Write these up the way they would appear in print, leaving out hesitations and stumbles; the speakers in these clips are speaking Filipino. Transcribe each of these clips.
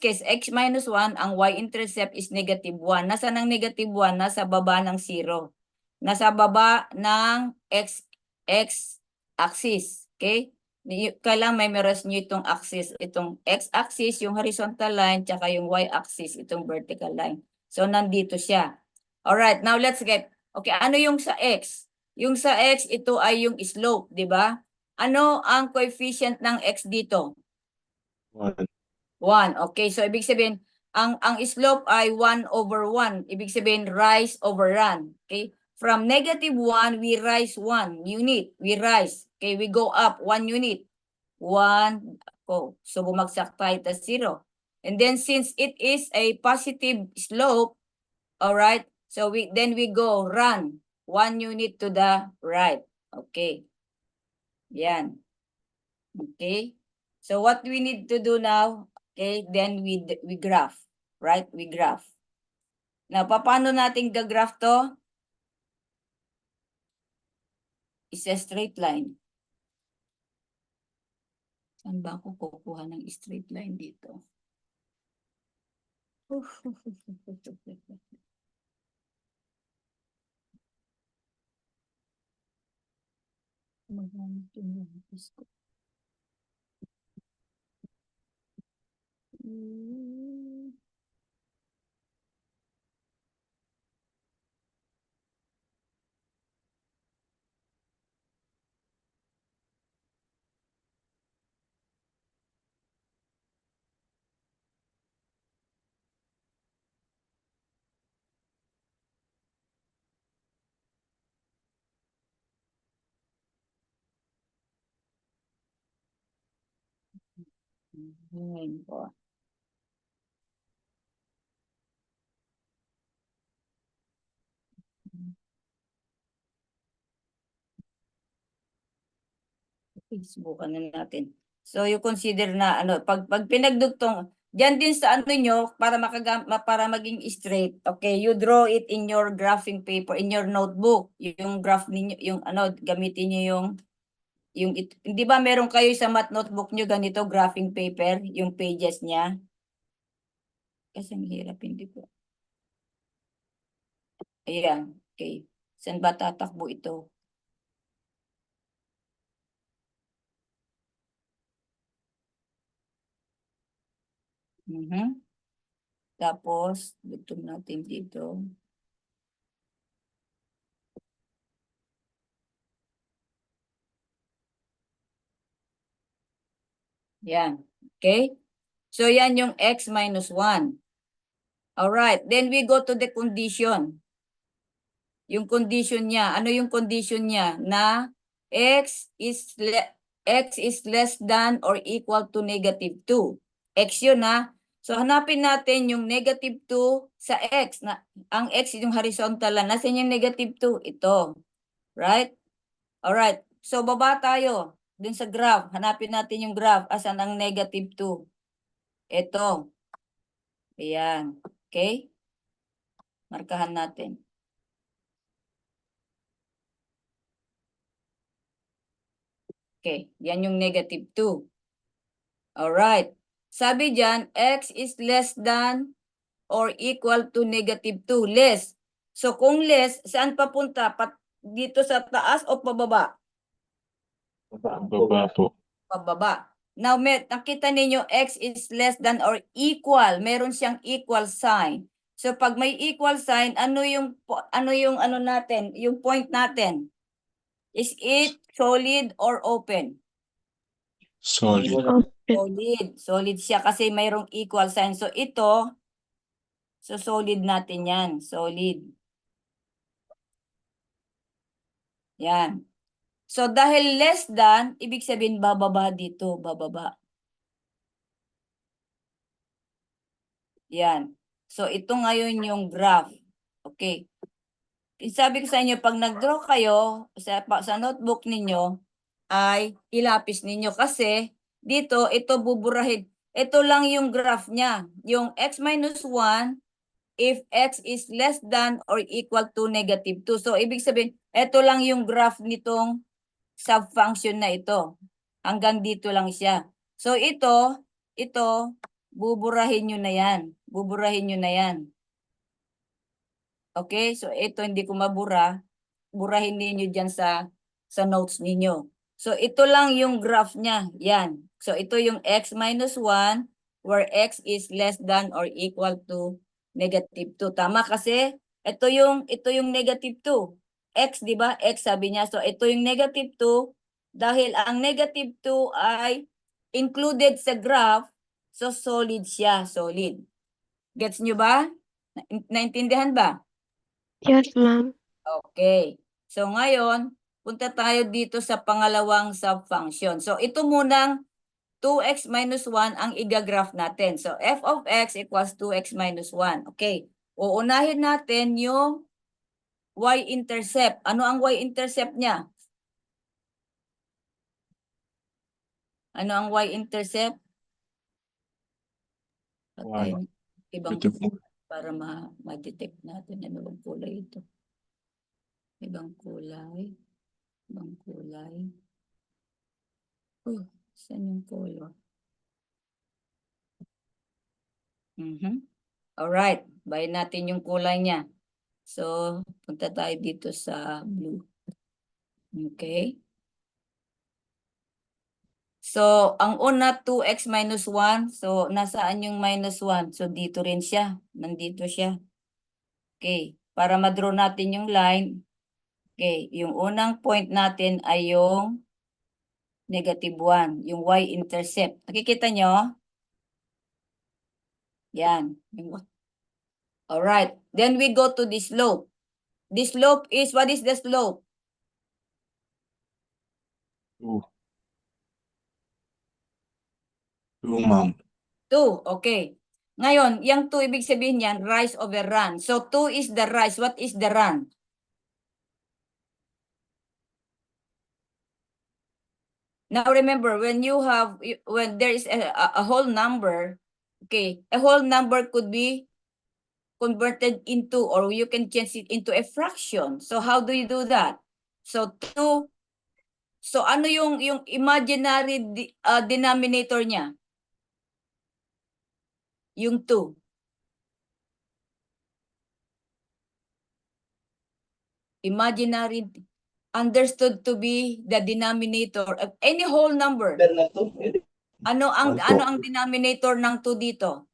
case, x minus 1, ang y-intercept is negative 1. Nasaan ang negative 1? Nasa baba ng 0. Nasa baba ng x-axis. Okay? Kailangan may memorize nyo itong axis. Itong x-axis, yung horizontal line, tsaka yung y-axis, itong vertical line. So, nandito siya. Alright, now let's get. Okay, ano yung sa x? Yung sa x, ito ay yung slope, di ba? Ano ang coefficient ng x dito? 1. 1. Okay, so ibig sabihin, ang slope ay 1 over 1. Ibig sabihin, rise over run. Okay? From negative 1, we rise 1 unit. We rise. Okay, we go up 1 unit. 1. Oh, so bumagsak tayo to 0. And then since it is a positive slope, all right, so then we go run 1 unit to the right. Okay. Yan. Okay. So what we need to do now, okay, then we graph, right? We graph. Now, paano natin gagraph to? It's a straight line. Saan ba ako kukuha ng straight line dito? Magamit yung lapis ko. Ngayon po. Subukan na natin. So you consider na ano, pag pinagdugtong diyan din sa ano nyo para maging straight. Okay, you draw it in your graphing paper, in your notebook. Yung graph niyo, yung ano, gamitin niyo yung hindi ba meron kayo sa math notebook niyo ganito graphing paper, yung pages niya? Kasi ang hirap hindi ko. Ayan, okay. Saan ba tatakbo ito? Tapos, dugtong natin dito. Yan. Okay? So, yan yung x minus 1. Alright. Then we go to the condition. Yung condition niya. Ano yung condition niya? Na x is less than or equal to negative 2. X yun ha. So, hanapin natin yung negative 2 sa x. Ang x yung horizontal line. Nasaan yung negative 2? Ito. Right? Alright. So, baba tayo. Dun sa graph. Hanapin natin yung graph. Asan ang negative 2? Ito. Ayan. Okay? Markahan natin. Okay. Yan yung negative 2. Alright. Sabi dyan, x is less than or equal to negative 2. Less. So, kung less, saan papunta? Dito sa taas o pababa? Baba po. Pababa. Now, nakita ninyo x is less than or equal. Meron siyang equal sign. So pag may equal sign, ano yung ano natin, yung point natin? Is it solid or open? Solid. Solid. Solid siya kasi mayroong equal sign. So ito, so solid natin yan. Solid. Yan. So dahil less than, ibig sabihin bababa dito, bababa. Yan. So ito ngayon yung graph. Okay. Sabi ko sa inyo, pag nag-draw kayo sa notebook ninyo, ay ilapis ninyo kasi dito, ito buburahin. Ito lang yung graph niya. Yung x minus 1 if x is less than or equal to negative 2. So, ibig sabihin, ito lang yung graph nitong sub-function na ito. Hanggang dito lang siya. So, ito, buburahin nyo na yan. Buburahin nyo na yan. Okay? So, ito hindi ko mabura. Burahin ninyo dyan sa notes ninyo. So, ito lang yung graph niya. Yan. So, ito yung x minus 1 where x is less than or equal to negative 2. Tama kasi ito yung negative 2. X, di ba? X sabi niya. So, ito yung negative 2. Dahil ang negative 2 ay included sa graph, so solid siya. Solid. Gets nyo ba? Naintindihan ba? Yes, ma'am. Okay. So ngayon, punta tayo dito sa pangalawang subfunction. So ito munang 2x minus 1 ang igagraph natin. So f of x equals 2x minus 1. Okay. Uunahin natin yung y-intercept. Ano ang y-intercept niya? Ano ang y-intercept? Okay. Ibang Ito po. para ma-detect natin ano bang kulay ito. Ibang kulay. Ibang kulay. Saan yung color? Alright, bayin natin yung kulay niya. So, punta tayo dito sa blue. Okay. So, ang una, 2x minus 1. So, nasaan yung minus 1? So, dito rin siya. Nandito siya. Okay. Para madraw natin yung line. Okay. Yung unang point natin ay yung negative 1. Yung y-intercept. Nakikita nyo? Yan. Alright. Then we go to the slope. The slope is, what is the slope? 2. 2, ma'am. 2, okay. Ngayon, yung 2, ibig sabihin yan, rise over run. So, 2 is the rise. What is the run? Now, remember, when there is a whole number, okay, a whole number could be converted into, or you can change it into a fraction. So, how do you do that? So, 2, so ano yung imaginary denominator niya? Yung 2. Imaginary, understood to be the denominator of any whole number. Ano ang denominator ng 2 dito?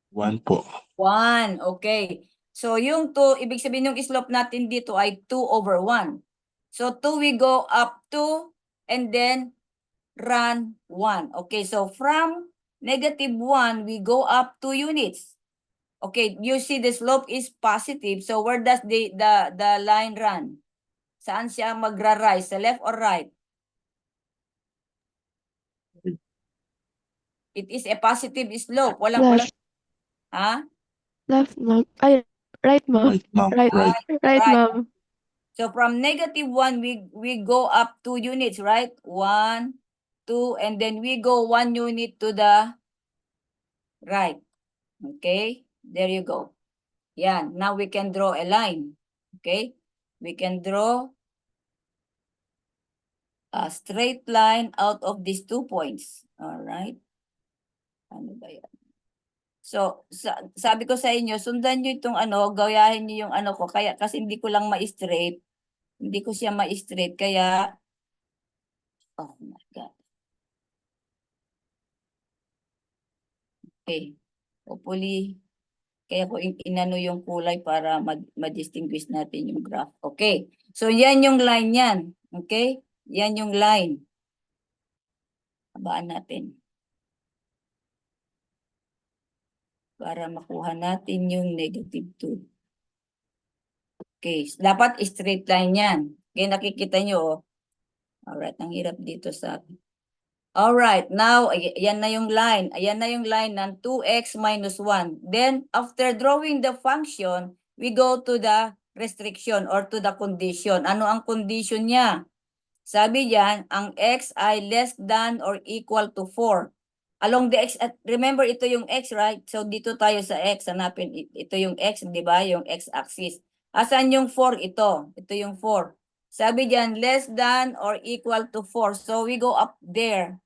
1 po. 1, okay. So yung 2, ibig sabihin yung slope natin dito ay 2 over 1. So 2 we go up 2 and then run 1. Okay, so from negative 1 we go up 2 units. Okay, you see the slope is positive. So where does the line run? Saan siya magra-rise? Sa left or right? It is a positive slope. Walang. Ha? Left, ma'am. Ay, right, ma'am. Right, ma'am. Right, Right. right, Right. ma'am. So from negative 1, we go up 2 units, right? 1, 2, and then we go 1 unit to the right. Okay? There you go. Yan. Now we can draw a line. Okay? We can draw a straight line out of these 2 points. All right? Ano ba yan? So, sabi ko sa inyo, sundan nyo itong gayahin nyo yung ko. Kaya, kasi hindi ko lang ma-straight. Hindi ko siya ma-straight. Kaya, oh my God. Okay. Hopefully, kaya ko inano yung kulay para ma-distinguish natin yung graph. Okay. So, yan yung line yan. Okay? Yan yung line. Habaan natin. Para makuha natin yung negative 2. Okay. Dapat straight line yan. Okay, nakikita nyo, oh. Alright, ang hirap dito sa... Alright, now, ayan na yung line. Ayan na yung line ng 2x minus 1. Then, after drawing the function, we go to the restriction or to the condition. Ano ang condition niya? Sabi diyan, ang x ay less than or equal to 4. Along the x, remember ito yung x, right? So, dito tayo sa x. Hanapin, ito yung x, di ba? Yung x-axis. Asan yung 4? Ito. Ito yung 4. Sabi diyan, less than or equal to 4. So, we go up there.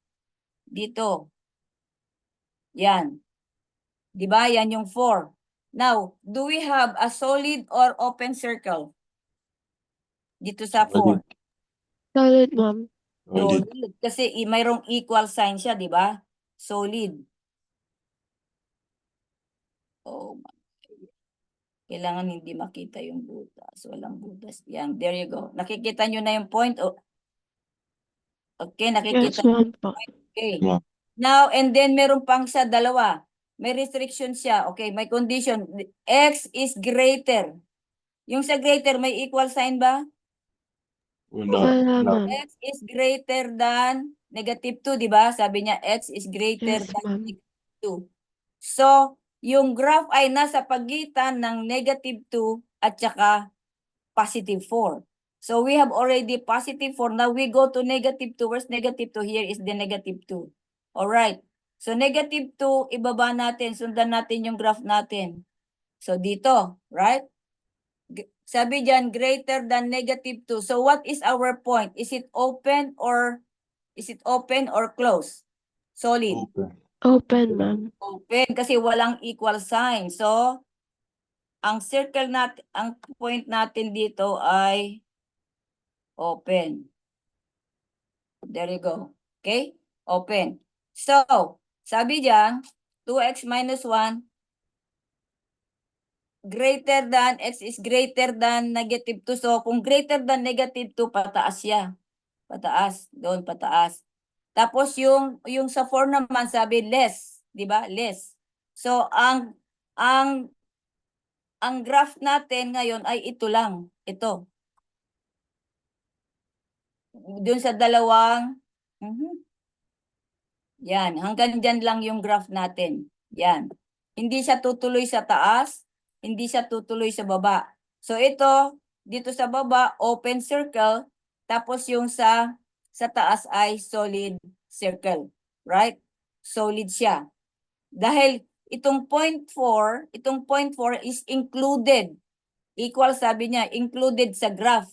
Dito. Yan. Di ba? Yan yung 4. Now, do we have a solid or open circle? Dito sa 4. Solid, ma'am. Solid. Solid. Kasi mayroong equal sign siya, di ba? Solid. Oh, kailangan hindi makita yung butas. Walang butas. Yan, there you go. Nakikita nyo na yung point? Okay, nakikita Yes, ma'am po. Okay. Ma'am. Now, and then meron pang sa dalawa. May restriction siya. Okay, may condition. X is greater. Yung sa greater, may equal sign ba? Wala. Wala, Wala. ma'am. X is greater than -2, di ba? Sabi niya, X is greater Yes, than ma'am. -2. So, yung graph ay nasa pagitan ng -2 at saka +4. So, we have already +4. Now, we go to -2. Where's -2? Here is the -2. Alright. So, -2, ibaba natin. Sundan natin yung graph natin. So, dito, right? Sabi dyan, greater than -2. So, what is our point? Is it open or closed? Solid. Open. Open, ma'am. Open kasi walang equal sign. So, ang circle natin, ang point natin dito ay open. There you go. Okay? Open. So, sabi dyan, 2x minus 1 greater than, x is greater than -2. So, kung greater than -2, pataas siya. Pataas. Doon, pataas. Tapos, yung sa 4 naman, sabi less. Di ba? Less. So, ang graph natin ngayon ay ito lang. Ito. Doon sa dalawang, yan, hanggang dyan lang yung graph natin. Yan. Hindi siya tutuloy sa taas, hindi siya tutuloy sa baba. So ito, dito sa baba, open circle, tapos yung sa taas ay solid circle. Right? Solid siya. Dahil itong point 4 is included. Equal, sabi niya, included sa graph.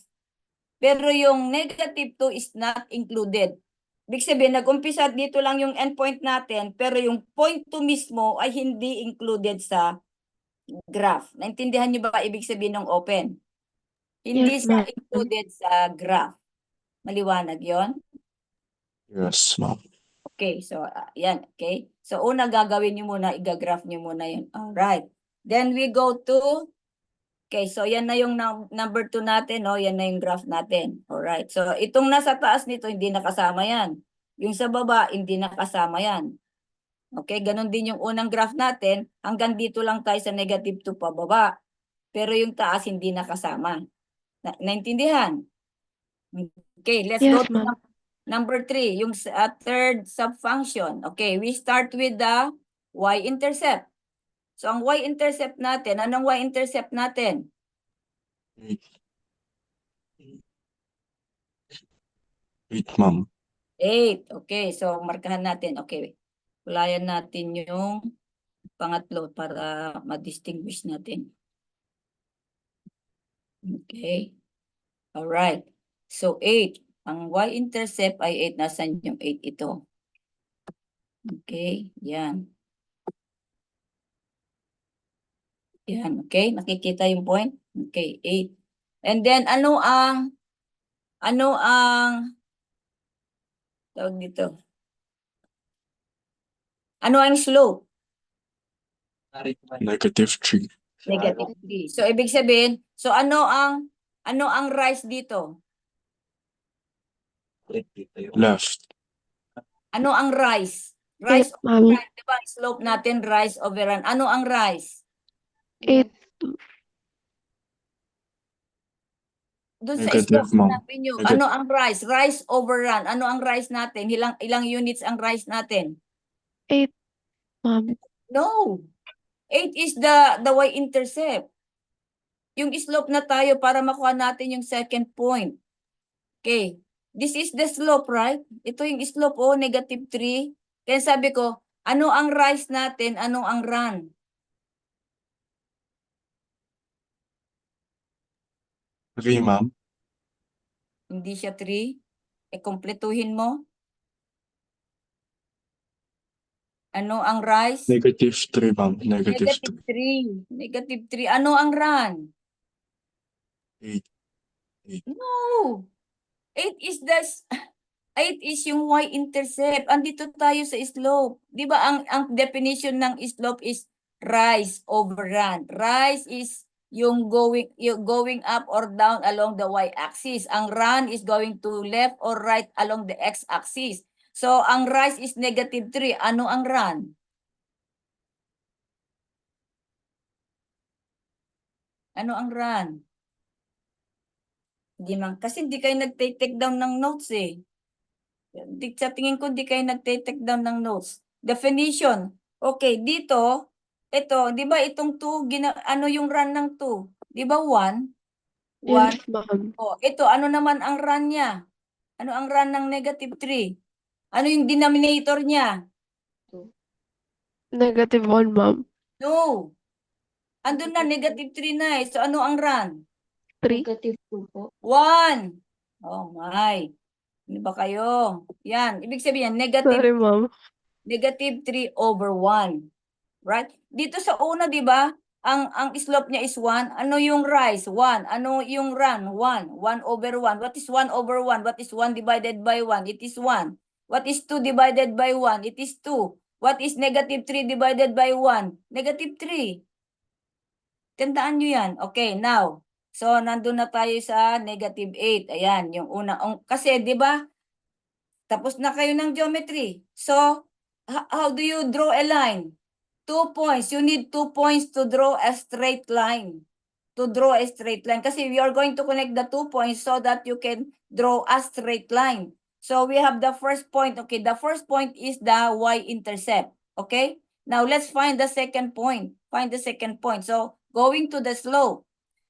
Pero yung -2 is not included. Ibig sabihin, nag-umpisa dito lang yung endpoint natin, pero yung point 2 mismo ay hindi included sa graph. Naintindihan niyo ba ibig sabihin ng open? Hindi Yes, siya ma'am. included sa graph. Maliwanag yon? Yes, ma'am. Okay, so yan, okay. So una gagawin niyo muna, i-graph niyo muna yun. Alright. Then we go to, okay, so yan na yung number 2 natin, no? Yan na yung graph natin. Alright, so itong nasa taas nito, hindi nakasama yan. Yung sa baba, hindi nakasama yan. Okay, ganun din yung unang graph natin. Hanggang dito lang tayo sa -2 pababa. Pero yung taas, hindi nakasama. Naintindihan? Okay, let's go Yes, to ma'am. number 3, yung third subfunction. Okay, we start with the y-intercept. So, ang y-intercept natin, anong y-intercept natin? 8, ma'am. 8. Okay, so markahan natin. Okay, kulayan natin yung pangatlo para ma-distinguish natin. Okay. Alright. So, 8. Ang y-intercept ay 8. Nasaan yung 8 ito? Okay, yan. Yan, okay? Nakikita yung point? Okay, 8. And then, ano ang tawag dito? Ano ang slope? -3. -3. So, ibig sabihin, so ano ang rise dito? Left. Ano ang rise? Eight, Rise ma'am. over run. Diba ang slope natin, rise over run. Ano ang rise? 8, Doon sa Negative, slope, ma'am. hanapin nyo. Negative. Ano ang rise? Rise over run. Ano ang rise natin? Ilang units ang rise natin? 8, ma'am. No. 8 is the y-intercept. Yung slope na tayo para makuha natin yung second point. Okay. This is the slope, right? Ito yung slope, -3. Kaya sabi ko, ano ang rise natin, ano ang run? 3, ma'am. Hindi siya 3. Kumpletuhin mo. Ano ang rise? -3, ma'am. Negative 3. Negative 3. Ano ang run? 8. No. 8 is the 8 is yung y-intercept. Andito tayo sa slope. 'Di ba ang definition ng slope is rise over run. Rise is yung going up or down along the y-axis. Ang run is going to left or right along the x-axis. So ang rise is negative 3. Ano ang run? Ano ang run? Hindi man, kasi hindi kayo nagte-take down ng notes eh. Sa tingin ko, hindi kayo nagte-take down ng notes. Definition. Okay, dito, ito, di ba itong 2, ano yung run ng 2? Di ba 1? 1. Yes, ma'am. Oh, ito, ano naman ang run niya? Ano ang run ng negative 3? Ano yung denominator niya? Negative 1, ma'am. No. Andun na, negative 3 na eh. So, ano ang run? 3. Negative 2 po. 1. Oh my. Ano ba kayo? Yan. Ibig sabihin, negative Sorry, ma'am. negative 3 over 1. Right? Dito sa una, di ba? Ang slope niya is 1. Ano yung rise? 1. Ano yung run? 1. 1 over 1. What is 1 over 1? What is 1 divided by 1? It is 1. What is 2 divided by 1? It is 2. What is negative 3 divided by 1? Negative 3. Tandaan nyo yan. Okay, now. So, nandun na tayo sa negative 8. Ayan, yung una. Kasi, di ba? Tapos na kayo ng geometry. So, how do you draw a line? 2 points. You need 2 points to draw a straight line. To draw a straight line. Kasi we are going to connect the 2 points so that you can draw a straight line. So we have the first point. Okay, the first point is the y-intercept. Okay? Now let's find the second point. Find the second point. So going to the slope.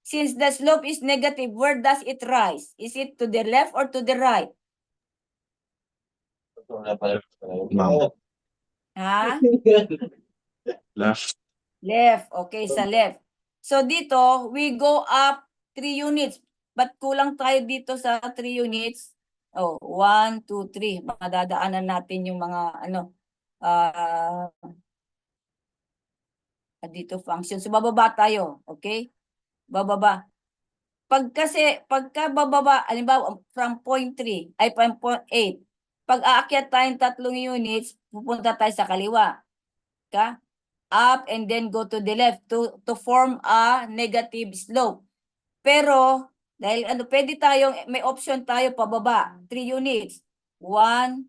Since the slope is negative, where does it rise? Is it to the left or to the right? Ma'am. Ha? Left. Left. Okay, sa left. So dito, we go up 3 units. But kulang tayo dito sa 3 units. Oh, 1, 2, 3. Madadaanan natin yung mga ano dito function. So bababa tayo, okay? Bababa. Pagka bababa, halimbawa from point 3 ay from point 8. Pag aakyat tayong 3 units, pupunta tayo sa kaliwa. Ka? Up and then go to the left to form a negative slope. Pero dahil pwede tayong may option tayo pababa, 3 units. 1,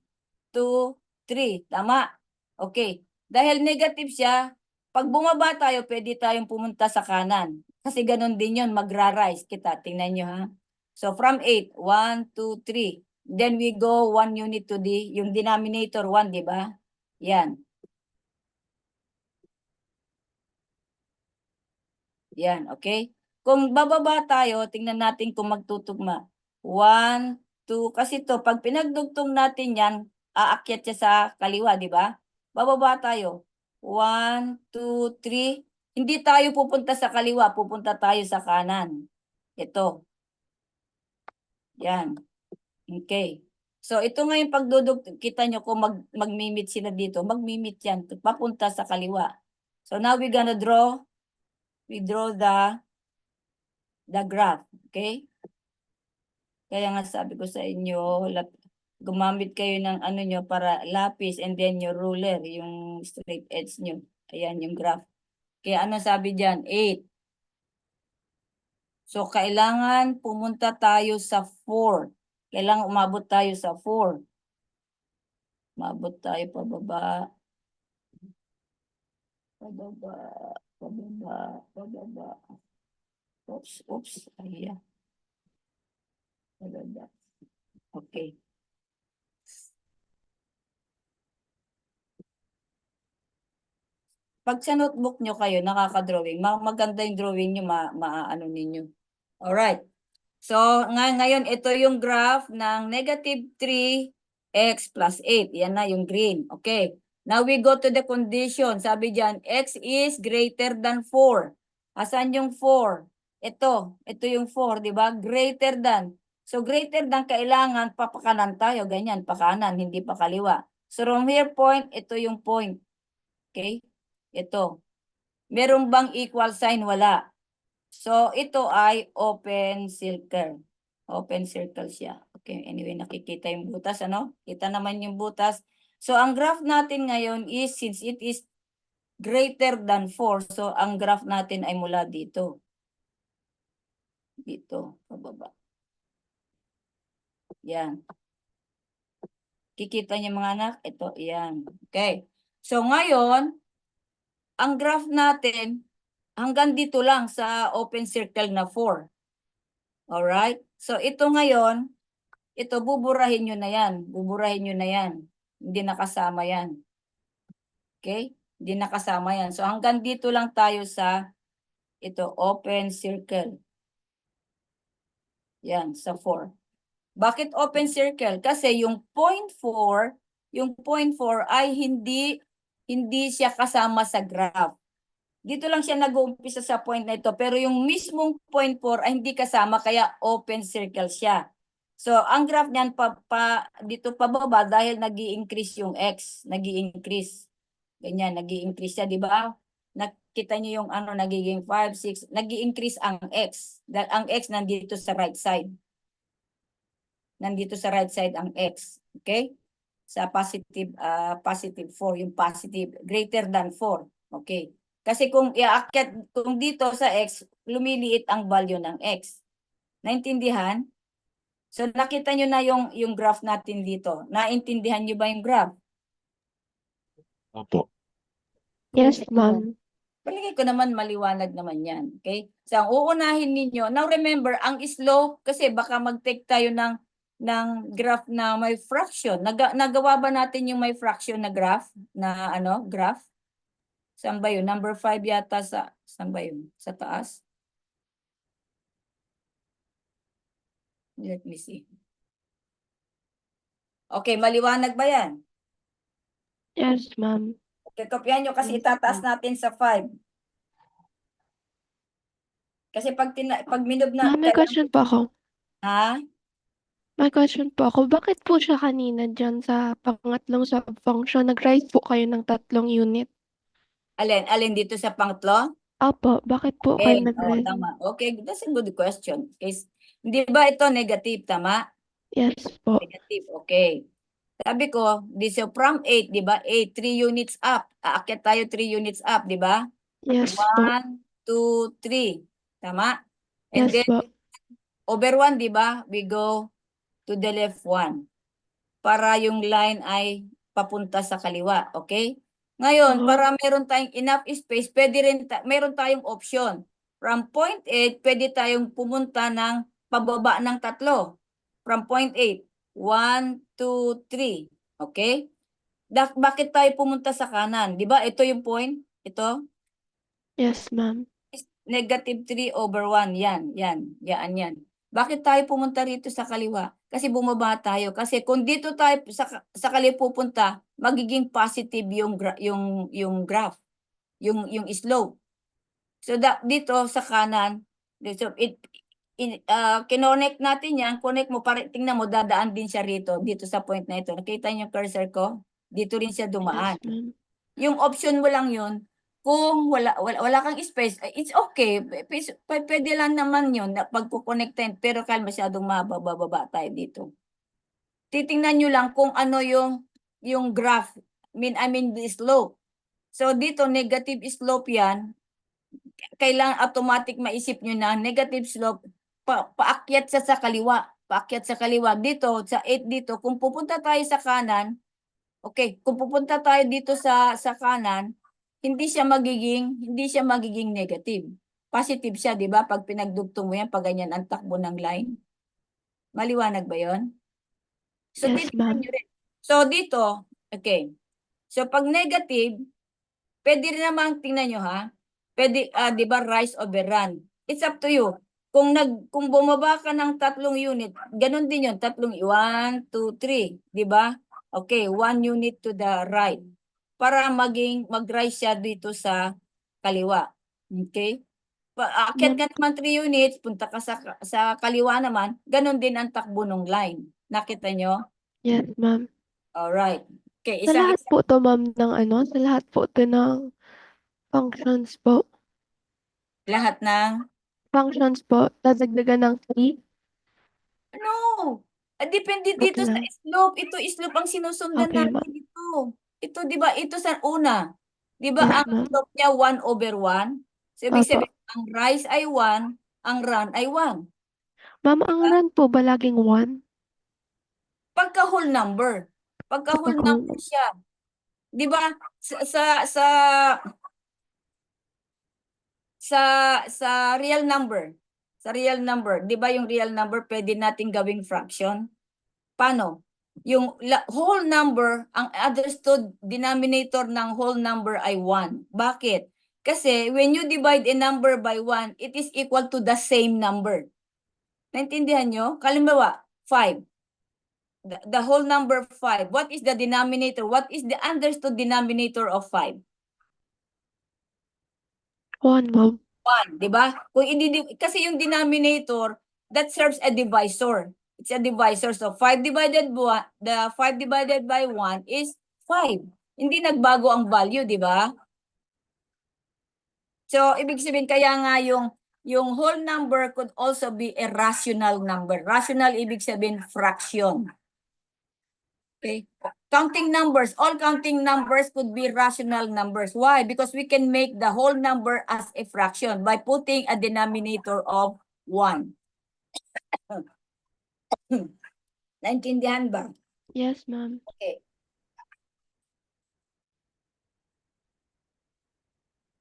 2, 3, tama? Okay. Dahil negative siya, pag bumaba tayo, pwede tayong pumunta sa kanan. Kasi ganun din 'yon, magra-rise kita. Tingnan niyo ha. So from 8, 1, 2, 3. Then we go 1 unit to yung denominator 1, di ba? Yan. Yan, okay? Kung bababa tayo, tingnan natin kung magtutugma. 1, 2, kasi to pag pinagdugtong natin yan, aakyat siya sa kaliwa, di ba? Bababa tayo. 1, 2, 3. Hindi tayo pupunta sa kaliwa, pupunta tayo sa kanan. Ito. Yan. Okay. So ito nga yung pagdudugtong, kita nyo kung mag-meet sila dito, mag-meet yan, papunta sa kaliwa. So now we're gonna draw. We draw the graph, okay? Kaya nga sabi ko sa inyo, gumamit kayo ng ano nyo para lapis and then your ruler, yung straight edge nyo. Ayan yung graph. Kaya ano sabi dyan? 8. So kailangan pumunta tayo sa 4. Kailangan umabot tayo sa 4. Umabot tayo pababa. Pababa. Pababa. Pababa. Oops. Ayan. Okay. Pag sa notebook nyo kayo, nakaka-drawing, maganda yung drawing nyo, ano ninyo. Alright. So, ngayon, ito yung graph ng negative 3x plus 8. Yan na yung green. Okay. Now, we go to the condition. Sabi dyan, x is greater than 4. Asan yung 4? Ito yung 4, di ba? Greater than. So, greater than, kailangan papakanan tayo. Ganyan, pakanan, hindi pa kaliwa. So, from here point, ito yung point. Okay? Ito. Meron bang equal sign? Wala. So, ito ay open circle. Open circle siya. Okay, anyway, nakikita yung butas, ano? Kita naman yung butas. So, ang graph natin ngayon is, since it is greater than 4, so ang graph natin ay mula dito. Dito, pababa. Yan. Kikita niyo mga anak? Ito, yan. Okay. So, ngayon, ang graph natin, hanggang dito lang sa open circle na 4. Alright? So, ito ngayon, ito, buburahin nyo na yan. Buburahin nyo na yan. Hindi nakasama yan. Okay? Hindi nakasama yan. So, hanggang dito lang tayo sa ito, open circle. Yan, sa 4. Bakit open circle? Kasi yung point 4 ay hindi siya kasama sa graph. Dito lang siya nag-uumpisa sa point na ito. Pero yung mismong point 4 ay hindi kasama, kaya open circle siya. So, ang graph niyan dito pababa dahil nag-i-increase yung x. Nag-i-increase. Ganyan, nag-i-increase siya, di ba? Nakita niyo yung ano, nagiging 5, 6. Nag-i-increase ang x. Dahil ang x nandito sa right side. Nandito sa right side ang x. Okay? Sa positive 4, yung positive, greater than 4. Okay. Kasi kung iakyat, kung dito sa x, lumiliit ang value ng x. Naintindihan? So nakita nyo na yung graph natin dito. Naintindihan nyo ba yung graph? Opo. Yes, ma'am. Palagay ko naman maliwanag naman yan. Okay? So ang uunahin ninyo, now remember, ang slope, kasi baka mag-take tayo ng graph na may fraction. Nagawa ba natin yung may fraction na graph? Na ano, graph? Saan ba yun? Number 5 yata saan ba yun? Sa taas? Let me see. Okay, maliwanag ba yan? Yes, ma'am. Okay, kopyahan nyo kasi Yes, itataas ma'am. natin sa 5. Kasi pag minob na, Ma'am, may question po ako. ha? May question po ako. Bakit po siya kanina dyan sa pangatlong sub-function, nag-rise po kayo ng 3 unit? Alin dito sa pangatlo? Opo, bakit po kayo nag-rise? Tama. Okay, that's a good question. Hindi ba ito negative, tama? Yes po. Negative, okay. Sabi ko, so from 8, di ba? 8, 3 units up. Aakyat tayo 3 units up, di ba? Yes po. 1, 2, 3. Tama? And Yes then, po. over 1, di ba? We go to the left 1. Para yung line ay papunta sa kaliwa, okay? Ngayon, para meron tayong enough space, pwede rin meron tayong option. From point 8, pwede tayong pumunta ng pababa ng 3. From point 8, 1, 2, 3. Okay? Bakit tayo pumunta sa kanan? Di ba? Ito yung point. Ito. Yes, ma'am. Negative 3 over 1. Yan. Yan. Bakit tayo pumunta rito sa kaliwa? Kasi bumaba tayo. Kasi kung dito tayo sa kaliwa pupunta, magiging positive yung graph, yung slope. So dito sa kanan, so kinonect natin yan, connect mo, tingnan mo, dadaan din siya rito, dito sa point na ito. Nakita niyo yung cursor ko? Dito rin siya dumaan. Yes, ma'am. Yung option mo lang yun, kung wala kang space, it's okay. Pwede lang naman yun na pagkukonectin, pero kaya masyadong mababa tayo dito. Titingnan nyo lang kung ano yung graph, I mean the slope. So dito, negative slope yan. Kailangan automatic maisip nyo na negative slope, paakyat sa kaliwa. Paakyat sa kaliwa. Dito, sa 8 dito, kung pupunta tayo sa kanan, okay, kung pupunta tayo dito sa kanan, hindi siya magiging negative. Positive siya, 'di ba? Pag pinagdugtong mo yan, pag ganyan ang takbo ng line. Maliwanag ba 'yon? So Yes, ma'am. nyo rin. So dito, okay. So pag negative, pwede rin naman tingnan nyo ha. Pwede 'di ba rise over run. It's up to you. Kung bumaba ka ng 3 unit, ganun din 'yon, 1, 2, 3, 'di ba? Okay, 1 unit to the right. Para mag-rise siya dito sa kaliwa. Okay? Aakyat ka naman 3 units, punta ka sa kaliwa naman, ganun din ang takbo ng line. Nakita nyo? Yes, ma'am. Alright. Okay, Sa lahat isang-isa. po 'to ma'am ng ano, sa lahat po 'to ng functions po. Lahat ng Functions po, dadagdagan ng 3? no! Depende Joke dito sa lang. slope. Ito slope ang sinusundan Okay, natin ma'am. dito. Ito, di ba? Ito sa una. Di ba Yes, ang ma'am. slope niya 1/1? So, ibig Opo. sabihin, ang rise ay 1, ang run ay 1. Ma'am, ang run po ba laging 1? Pagka whole number. Pagka Kapag whole whole number num siya. Di ba? Sa real number. Sa real number. Di ba yung real number pwede nating gawing fraction? Paano? Yung whole number, ang understood denominator ng whole number ay 1. Bakit? Kasi when you divide a number by 1, it is equal to the same number. Naintindihan nyo? Kalimbawa, 5. The whole number 5. What is the denominator? What is the understood denominator of 5? 1, ma'am. 1, di ba? Kasi yung denominator, that serves a divisor. It's a divisor. So 5 divided by 1 is 5. Hindi nagbago ang value, di ba? So ibig sabihin kaya nga yung whole number could also be a rational number. Rational ibig sabihin fraction. Okay? Counting numbers, all counting numbers could be rational numbers. Why? Because we can make the whole number as a fraction by putting a denominator of 1. Naintindihan ba? Yes, ma'am. Okay.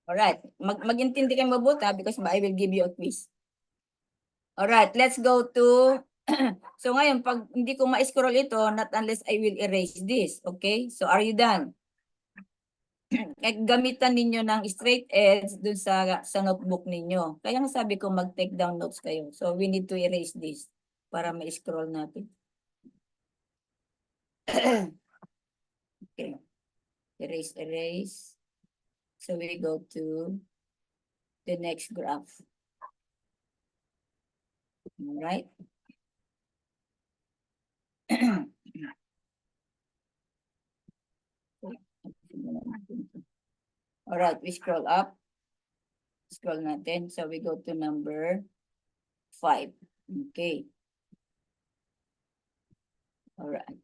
Alright. Mag-intindi kayo mabuti because I will give you a quiz. Alright, let's go to so ngayon, pag hindi ko ma-scroll ito, not unless I will erase this. Okay? So are you done? Gamitan ninyo ng straight edge dun sa notebook ninyo. Kaya nga sabi ko mag-take down notes kayo. So we need to erase this para ma-scroll natin. Okay. Erase. So we go to the next graph. Alright. Alright, we scroll up. Scroll natin. So we go to number 5. Okay. Alright.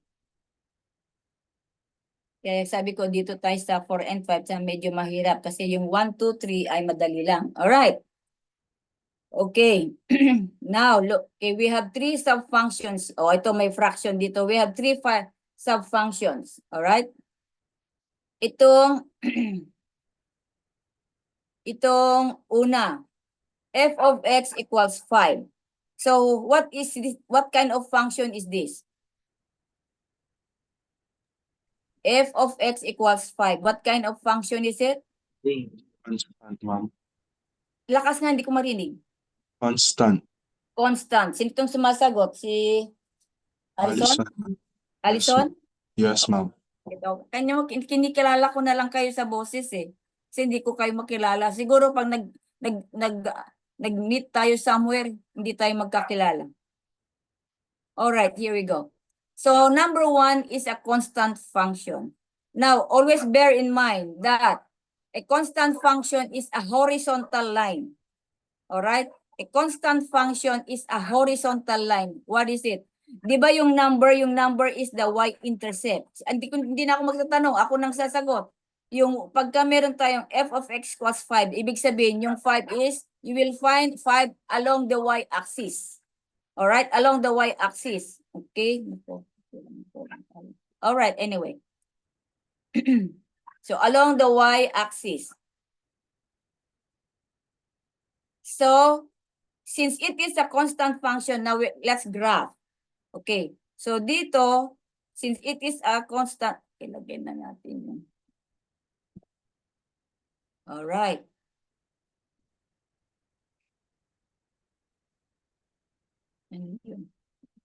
Kaya sabi ko dito tayo sa 4 and 5 sa medyo mahirap kasi yung 1, 2, 3 ay madali lang. Alright. Okay. Now, look. Okay, we have 3 subfunctions. Oh, ito may fraction dito. We have 3 subfunctions. Alright. Itong una, f of x equals 5. So, what is this? What kind of function is this? F of x equals 5. What kind of function is it? Constant, ma'am. Lakas nga, hindi ko marinig. Constant. Constant. Sino itong sumasagot? Si Alison? Alison? Yes, ma'am. Ito. Kinikilala ko na lang kayo sa boses eh. Kasi hindi ko kayo makilala. Siguro pag nag-meet tayo somewhere, hindi tayo magkakilala. Alright, here we go. So number 1 is a constant function. Now, always bear in mind that a constant function is a horizontal line. Alright? A constant function is a horizontal line. What is it? Di ba yung number is the y-intercept. Hindi na ako magtatanong, ako nang sasagot. Yung pagka meron tayong f of x equals 5, ibig sabihin yung 5 is, you will find 5 along the y-axis. Alright, along the y-axis. Okay? Alright, anyway. So, along the y-axis. So, since it is a constant function, now let's graph. Okay. So, dito, since it is a constant, ilagay na natin yun. Alright.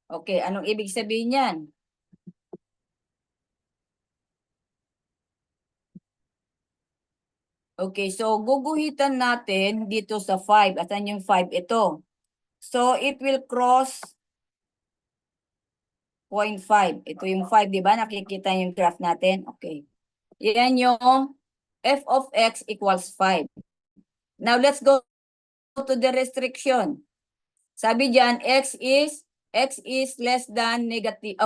Okay, anong ibig sabihin yan? Okay, so guguhitan natin dito sa 5. Asan yung 5? Ito. So, it will cross 0.5. Ito yung 5, di ba? Nakikita yung graph natin. Okay. Yan yung f of x equals 5. Now, let's go to the restriction. Sabi dyan, x is less than negative,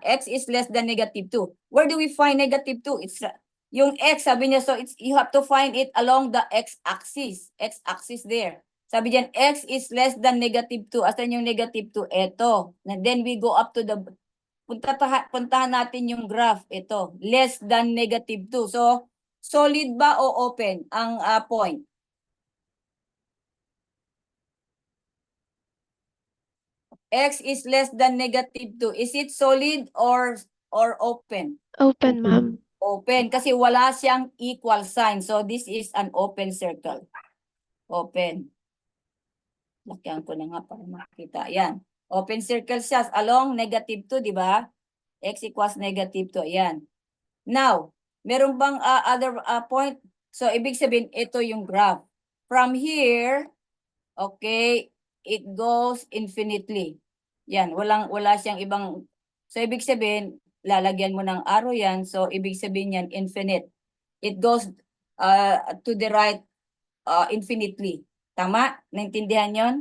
x is less than negative 2. Where do we find negative 2? It's yung x, sabi niya, so you have to find it along the x-axis. X-axis there. Sabi dyan, x is less than negative 2. Asan yung negative 2? Ito. And then we go up to the, puntahan natin yung graph. Ito, less than negative 2. So, solid ba o open ang point? X is less than negative 2. Is it solid or open? Open, ma'am. Open kasi wala siyang equal sign. So this is an open circle. Open. Lakyan ko na nga para makita. Yan. Open circle siya along negative 2, di ba? X equals negative 2. Yan. Now, meron bang other point? So ibig sabihin, ito yung graph. From here, okay, it goes infinitely. Yan, wala siyang ibang, so ibig sabihin, lalagyan mo ng arrow yan, so ibig sabihin yan, infinite. It goes to the right infinitely. Tama? Naintindihan yon?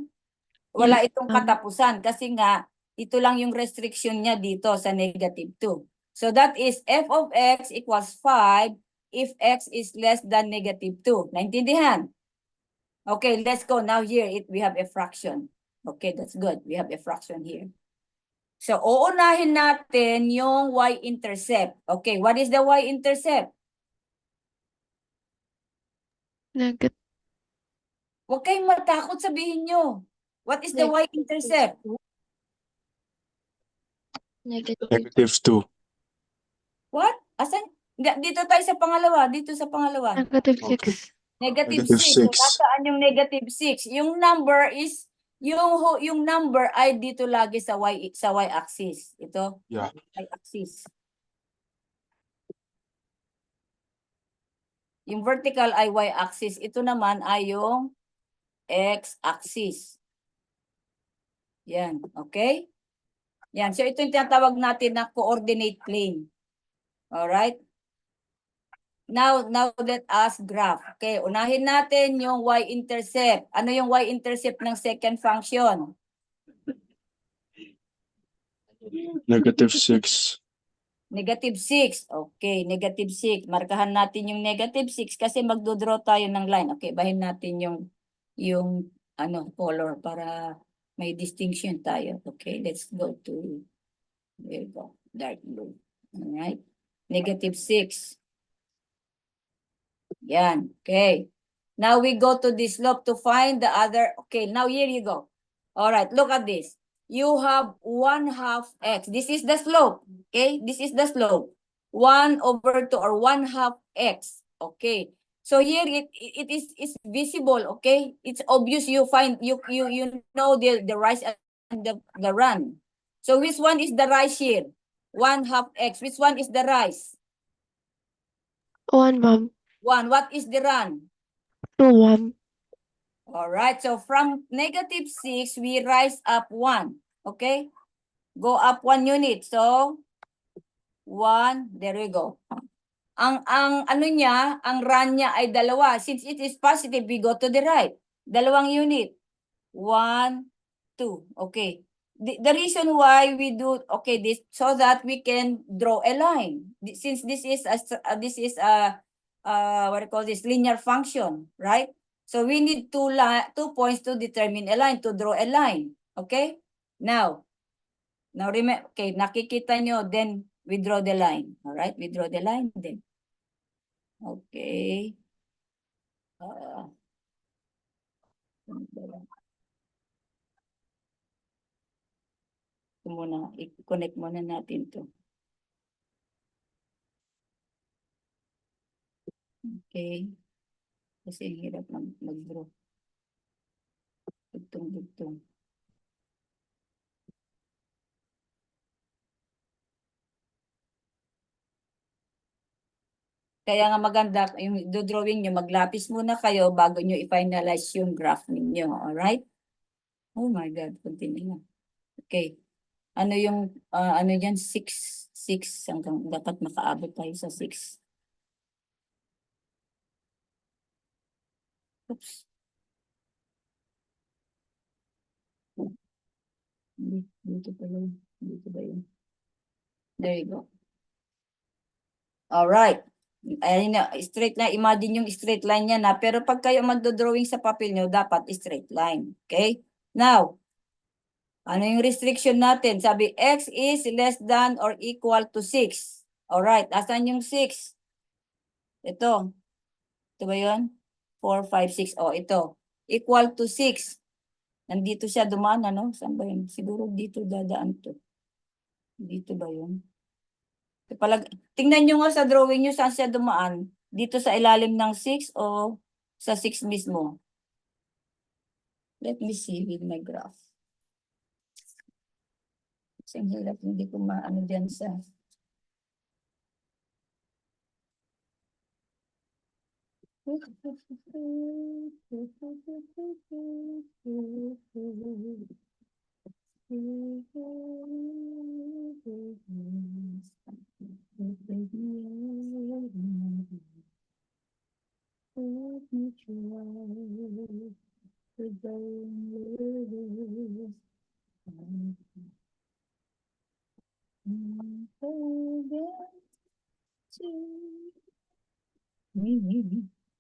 Wala Yes, itong ma'am. katapusan kasi nga, ito lang yung restriction niya dito sa negative 2. So that is f of x equals 5 if x is less than negative 2. Naintindihan? Okay, let's go. Now here, we have a fraction. Okay, that's good. We have a fraction here. So, uunahin natin yung y-intercept. Okay, what is the y-intercept? Negative. Huwag kayong matakot, sabihin nyo. What is the y-intercept? Negative. Negative 2. What? Asan? Dito tayo sa pangalawa. Dito sa pangalawa. Negative Okay. 6. Negative Negative 6. So, 6. nasaan yung negative 6? Yung number is, yung number ay dito lagi sa y-axis. Ito, Yeah. y-axis. Yung vertical ay y-axis. Ito naman ay yung x-axis. Yan, okay? Yan, so ito yung tinatawag natin na coordinate plane. Alright? Now let us graph. Okay, unahin natin yung y-intercept. Ano yung y-intercept ng second function? Negative 6. Negative 6. Okay, negative 6. Markahan natin yung negative 6 kasi magdodraw tayo ng line. Okay, bahin natin yung color para may distinction tayo. Okay, let's go to, there you go, dark blue. Alright, negative 6. Yan, okay. Now we go to this slope to find the other. Okay, now here you go. Alright, look at this. You have 1/2 x. This is the slope. Okay, this is the slope. 1/2 or 1/2 x. Okay. So here it is visible. Okay, it's obvious. You find you know the rise and the run. So which one is the rise here? 1/2 x. Which one is the rise? 1, ma'am. 1. What is the run? 2, ma'am. All right, so from negative 6, we rise up 1. Okay? Go up 1 unit. So, 1, there we go. Ang run niya ay 2. Since it is positive, we go to the right. 2 unit. 1, 2. Okay. The reason why we do, okay, this, so that we can draw a line. Since this is what do you call this, linear function, right? So we need 2 points to determine a line, to draw a line. Okay? Now remember, okay, nakikita nyo, then we draw the line. All right? We draw the line then. Okay. Ito muna, i-connect muna natin to. Okay. Kasi hirap mag-draw. Dugtong. Kaya nga maganda, yung do-drawing nyo, maglapis muna kayo bago nyo i-finalize yung graph ninyo. Alright? Oh my God, continue na. Okay. Ano yung, ano yan, 6 hanggang dapat makaabot tayo sa 6. Oops. Dito pa yun. Dito ba yun? There you go. Alright. Ayun na, straight line. Imagine yung straight line niya na. Pero pag kayo magdodrawing sa papel nyo, dapat straight line. Okay? Now, ano yung restriction natin? Sabi, x is less than or equal to 6. Alright. Asan yung 6? Ito. Ito ba yun? 4, 5, 6. Oh, ito. Equal to 6. Nandito siya dumaan, ano? Saan ba yun? Siguro dito dadaan to. Dito ba yun? Tingnan nyo nga sa drawing nyo saan siya dumaan. Dito sa ilalim ng 6 o sa 6 mismo. Let me see with my graph. Kasi ang hirap, hindi ko maano dyan sa...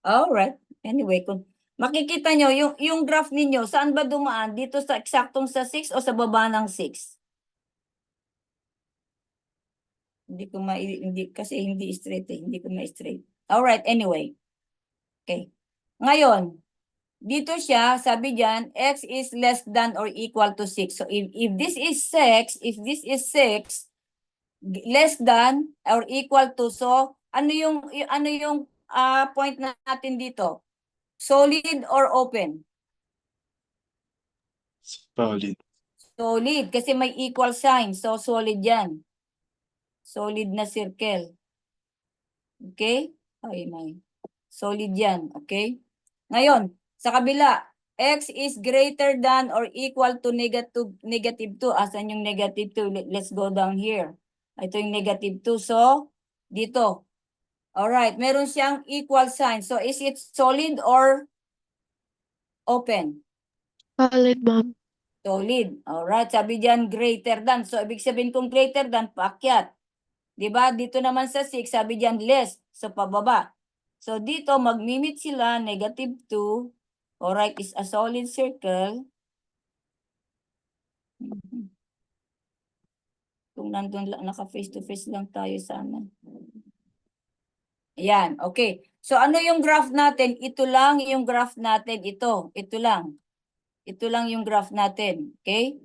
Alright. Anyway, kung makikita nyo, yung graph ninyo, saan ba dumaan? Dito sa eksaktong sa 6 o sa baba ng 6? Hindi ko kasi hindi straight eh. Hindi ko ma-straight. Alright, anyway. Okay. Ngayon, dito siya, sabi diyan, x is less than or equal to 6. So if this is 6, less than or equal to, so ano yung point natin dito? Solid or open? Solid. Solid kasi may equal sign. So solid 'yan. Solid na circle. Okay? Ay, may. Solid 'yan, okay? Ngayon, sa kabila, x is greater than or equal to negative 2. Asan yung negative 2? Let's go down here. Ito yung negative 2. So, dito. Alright, meron siyang equal sign. So, is it solid or open? Solid, ma'am. Solid. Alright, sabi diyan greater than. So, ibig sabihin kung greater than, paakyat. Diba? Dito naman sa 6, sabi diyan less. So, pababa. So, dito, magmimit sila, negative 2. Alright, is a solid circle. Kung nandun lang, naka-face to face lang tayo sana. Ayan, okay. So, ano yung graph natin? Ito lang yung graph natin. Ito lang. Ito lang yung graph natin. Okay?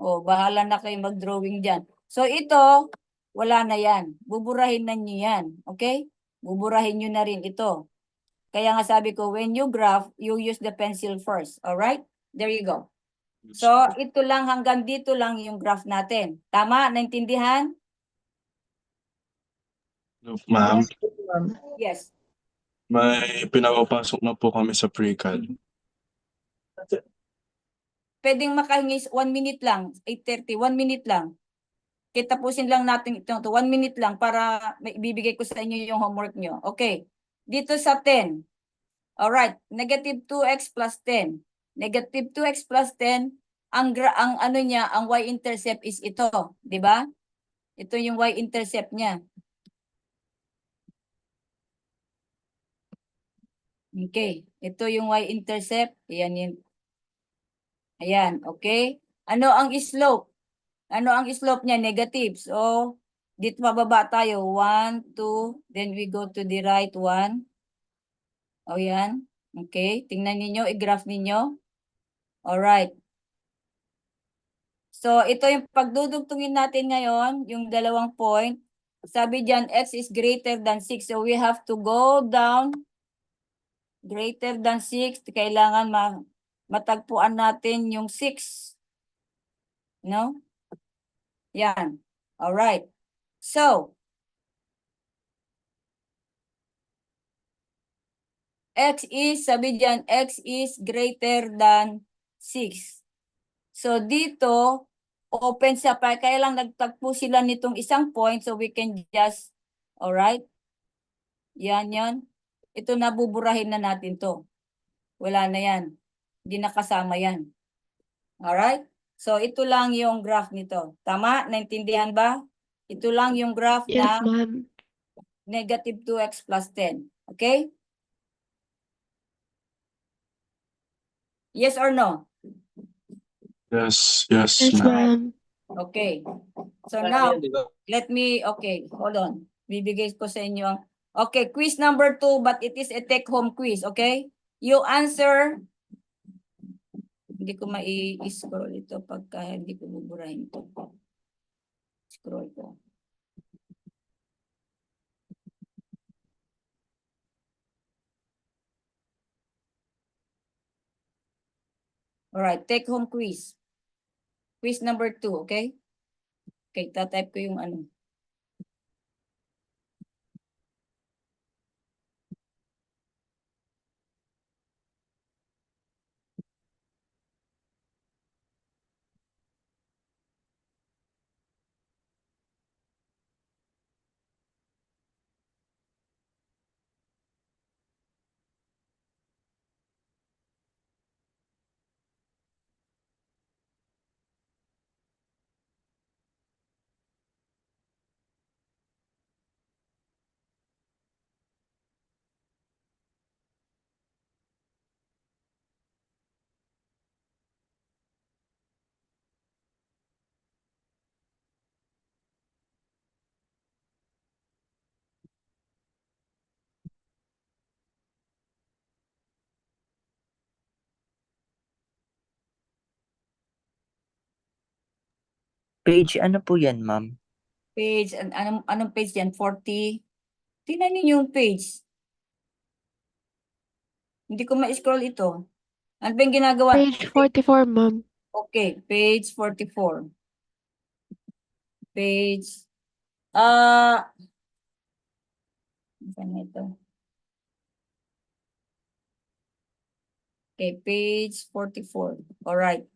O, bahala na kayo mag-drawing dyan. So, ito, wala na yan. Buburahin na nyo yan. Okay? Buburahin nyo na rin ito. Kaya nga sabi ko, when you graph, you use the pencil first. Alright? There you go. So, ito lang, hanggang dito lang yung graph natin. Tama? Naintindihan? No, ma'am, Yes. may pinapapasok na po kami sa pre-cal. Pwedeng makahingi 1 minute lang. 8:30. 1 minute lang. Tapusin lang natin ito. 1 minute lang para may ibibigay ko sa inyo yung homework nyo. Okay. Dito sa 10. Alright. Negative 2x plus 10. Negative 2x plus 10. Ang ano niya, ang y-intercept is ito. Di ba? Ito yung y-intercept niya. Okay. Ito yung y-intercept. Ayan yun. Ayan. Okay. Ano ang slope? Ano ang slope niya? Negative. So, dito pababa tayo. 1, 2. Then we go to the right 1. O yan. Okay. Tingnan niyo, i-graph niyo. Alright. So, ito yung pagdudugtungin natin ngayon, yung dalawang point. Sabi dyan, x is greater than 6. So, we have to go down. Greater than 6. Kailangan matagpuan natin yung 6. No? Yan. Alright. So, sabi dyan, x is greater than 6. So, dito, open siya. Kaya lang nagtagpo sila nitong isang point, so we can just, alright? Yan, yan. Ito nabuburahin na natin to. Wala na yan. Hindi nakasama yan. Alright? So, ito lang yung graph nito. Tama? Naintindihan ba? Ito lang yung graph Yes, na ma'am. negative 2x plus 10. Okay? Yes or no? Yes, yes, Yes, ma'am. ma'am. Okay. So now, let me, okay, hold on. Bibigay ko sa inyo ang, okay, quiz number 2, but it is a take-home quiz, okay? You answer, hindi ko mai-scroll ito pagka hindi ko buburahin ito. Scroll ko. Alright, take-home quiz. Quiz number 2, okay? Okay, tatype ko yung ano. Page ano po yan, ma'am? Page, anong page yan? 40. Tingnan niyo yung page. Hindi ko ma-scroll ito. Ano ba yung ginagawa? Page 44, ma'am. Okay, page 44. Page, saan ito? Okay, page 44. Alright.